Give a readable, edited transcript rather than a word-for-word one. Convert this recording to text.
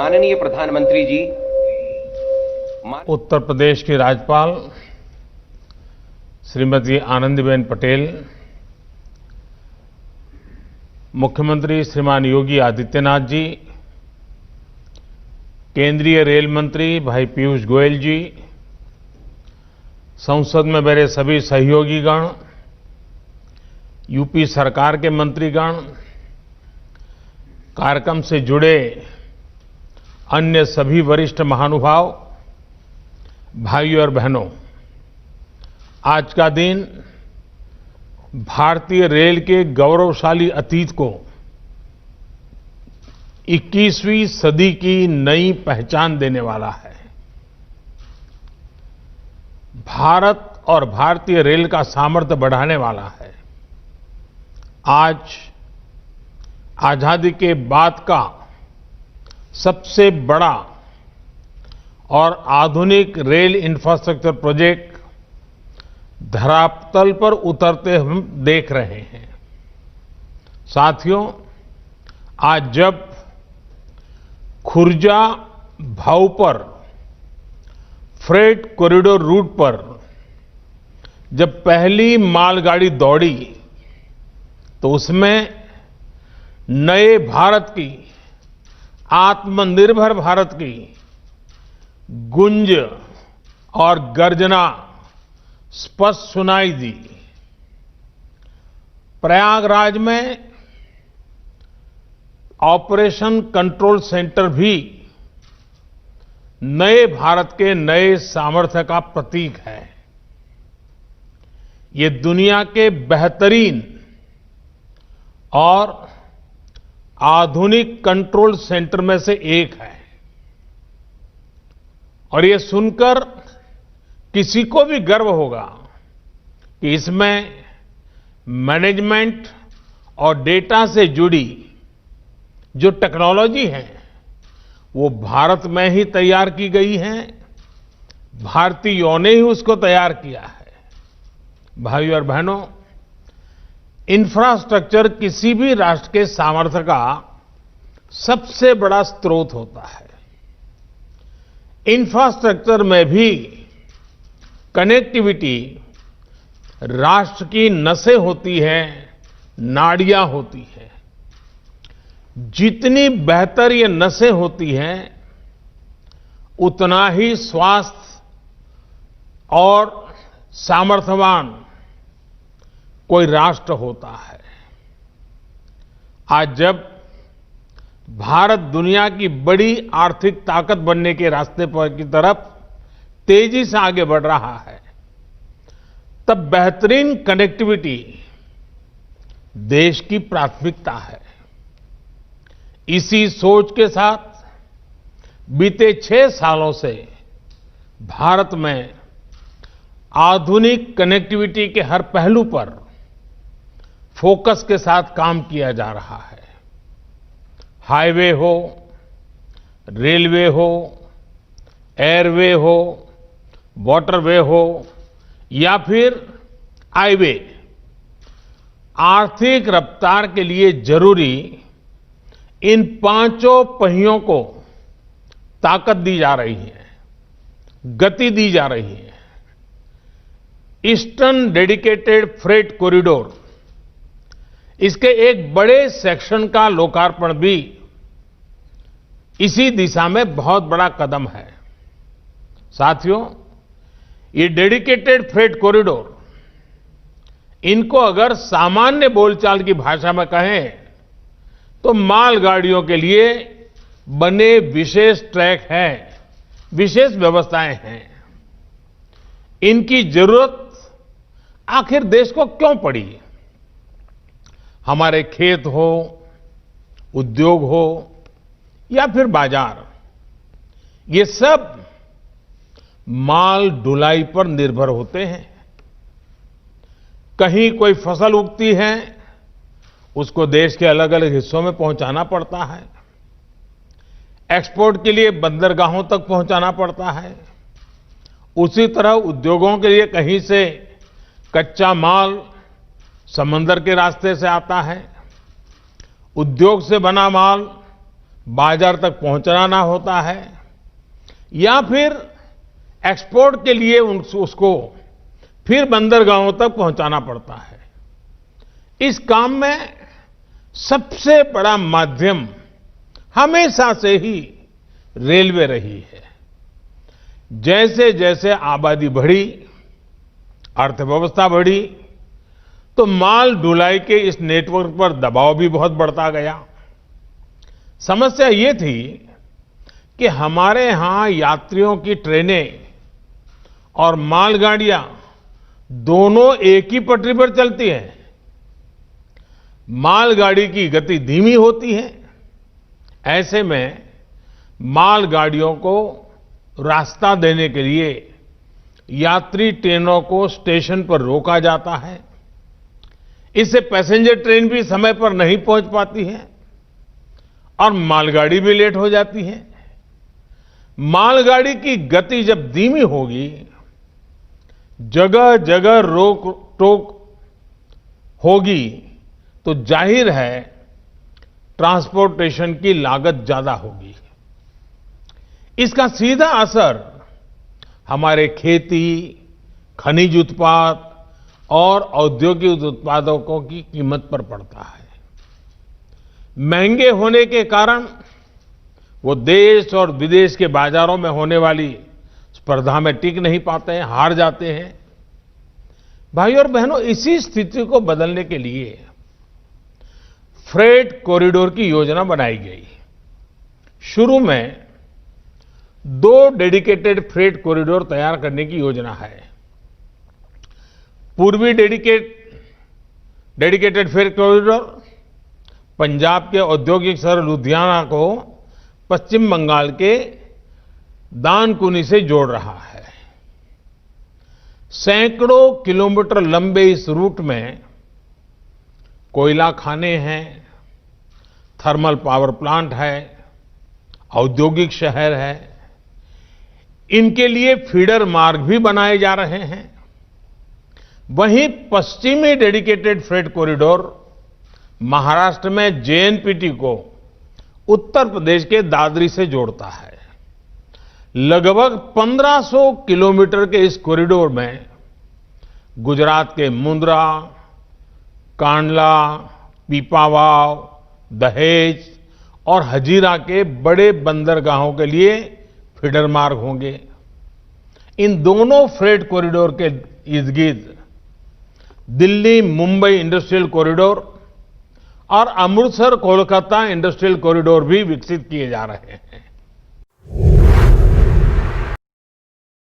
माननीय प्रधानमंत्री जी, उत्तर प्रदेश की राज्यपाल श्रीमती आनंदीबेन पटेल, मुख्यमंत्री श्रीमान योगी आदित्यनाथ जी, केंद्रीय रेल मंत्री भाई पीयूष गोयल जी, संसद में मेरे सभी सहयोगीगण, यूपी सरकार के मंत्रीगण, कार्यक्रम से जुड़े अन्य सभी वरिष्ठ महानुभाव, भाइयों और बहनों, आज का दिन भारतीय रेल के गौरवशाली अतीत को 21वीं सदी की नई पहचान देने वाला है। भारत और भारतीय रेल का सामर्थ्य बढ़ाने वाला है। आज आजादी के बाद का सबसे बड़ा और आधुनिक रेल इंफ्रास्ट्रक्चर प्रोजेक्ट धरातल पर उतरते हम देख रहे हैं। साथियों, आज जब खुर्जा भाऊपर फ्रेट कॉरिडोर रूट पर जब पहली मालगाड़ी दौड़ी तो उसमें नए भारत की, आत्मनिर्भर भारत की गुंज और गर्जना स्पष्ट सुनाई दी। प्रयागराज में ऑपरेशन कंट्रोल सेंटर भी नए भारत के नए सामर्थ्य का प्रतीक है। ये दुनिया के बेहतरीन और आधुनिक कंट्रोल सेंटर में से एक है और ये सुनकर किसी को भी गर्व होगा कि इसमें मैनेजमेंट और डेटा से जुड़ी जो टेक्नोलॉजी है वो भारत में ही तैयार की गई है, भारतीयों ने ही उसको तैयार किया है। भाइयों और बहनों, इंफ्रास्ट्रक्चर किसी भी राष्ट्र के सामर्थ्य का सबसे बड़ा स्रोत होता है। इंफ्रास्ट्रक्चर में भी कनेक्टिविटी राष्ट्र की नसें होती हैं, नाड़ियां होती हैं। जितनी बेहतर ये नसें होती हैं, उतना ही स्वास्थ्य और सामर्थ्यवान कोई राष्ट्र होता है। आज जब भारत दुनिया की बड़ी आर्थिक ताकत बनने के रास्ते पर की तरफ तेजी से आगे बढ़ रहा है, तब बेहतरीन कनेक्टिविटी देश की प्राथमिकता है। इसी सोच के साथ बीते 6 सालों से भारत में आधुनिक कनेक्टिविटी के हर पहलू पर फोकस के साथ काम किया जा रहा है। हाईवे हो, रेलवे हो, एयरवे हो, वाटरवे हो या फिर हाईवे, आर्थिक रफ्तार के लिए जरूरी इन पांचों पहियों को ताकत दी जा रही है, गति दी जा रही है। ईस्टर्न डेडिकेटेड फ्रेट कॉरिडोर, इसके एक बड़े सेक्शन का लोकार्पण भी इसी दिशा में बहुत बड़ा कदम है। साथियों, ये डेडिकेटेड फ्रेट कॉरिडोर, इनको अगर सामान्य बोलचाल की भाषा में कहें तो मालगाड़ियों के लिए बने विशेष ट्रैक हैं, विशेष व्यवस्थाएं हैं। इनकी जरूरत आखिर देश को क्यों पड़ी? हमारे खेत हो, उद्योग हो या फिर बाजार, ये सब माल ढुलाई पर निर्भर होते हैं। कहीं कोई फसल उगती है, उसको देश के अलग अलग हिस्सों में पहुंचाना पड़ता है। एक्सपोर्ट के लिए बंदरगाहों तक पहुंचाना पड़ता है। उसी तरह उद्योगों के लिए कहीं से कच्चा माल समंदर के रास्ते से आता है। उद्योग से बना माल बाजार तक पहुंचाना होता है या फिर एक्सपोर्ट के लिए उसको फिर बंदरगाहों तक पहुंचाना पड़ता है। इस काम में सबसे बड़ा माध्यम हमेशा से ही रेलवे रही है। जैसे जैसे आबादी बढ़ी, अर्थव्यवस्था बढ़ी, तो माल ढुलाई के इस नेटवर्क पर दबाव भी बहुत बढ़ता गया। समस्या ये थी कि हमारे यहां यात्रियों की ट्रेनें और मालगाड़ियां दोनों एक ही पटरी पर चलती हैं। मालगाड़ी की गति धीमी होती है। ऐसे में मालगाड़ियों को रास्ता देने के लिए यात्री ट्रेनों को स्टेशन पर रोका जाता है। इससे पैसेंजर ट्रेन भी समय पर नहीं पहुंच पाती है और मालगाड़ी भी लेट हो जाती है। मालगाड़ी की गति जब धीमी होगी, जगह जगह रोक टोक होगी, तो जाहिर है ट्रांसपोर्टेशन की लागत ज्यादा होगी। इसका सीधा असर हमारे खेती, खनिज उत्पाद और औद्योगिक उत्पादों की कीमत पर पड़ता है। महंगे होने के कारण वो देश और विदेश के बाजारों में होने वाली स्पर्धा में टिक नहीं पाते हैं, हार जाते हैं। भाइयों और बहनों, इसी स्थिति को बदलने के लिए फ्रेट कॉरिडोर की योजना बनाई गई। शुरू में 2 डेडिकेटेड फ्रेट कॉरिडोर तैयार करने की योजना है। पूर्वी डेडिकेटेड फ्रेट कॉरिडोर पंजाब के औद्योगिक शहर लुधियाना को पश्चिम बंगाल के दानकुनी से जोड़ रहा है। सैकड़ों किलोमीटर लंबे इस रूट में कोयला खाने हैं, थर्मल पावर प्लांट है, औद्योगिक शहर है। इनके लिए फीडर मार्ग भी बनाए जा रहे हैं। वहीं पश्चिमी डेडिकेटेड फ्रेट कॉरिडोर महाराष्ट्र में जेएनपीटी को उत्तर प्रदेश के दादरी से जोड़ता है। लगभग 1500 किलोमीटर के इस कॉरिडोर में गुजरात के मुंद्रा, कांडला, पीपावाव, दहेज और हजीरा के बड़े बंदरगाहों के लिए फीडर मार्ग होंगे। इन दोनों फ्रेट कॉरिडोर के इर्द गिर्द दिल्ली मुंबई इंडस्ट्रियल कॉरिडोर और अमृतसर कोलकाता इंडस्ट्रियल कॉरिडोर भी विकसित किए जा रहे हैं।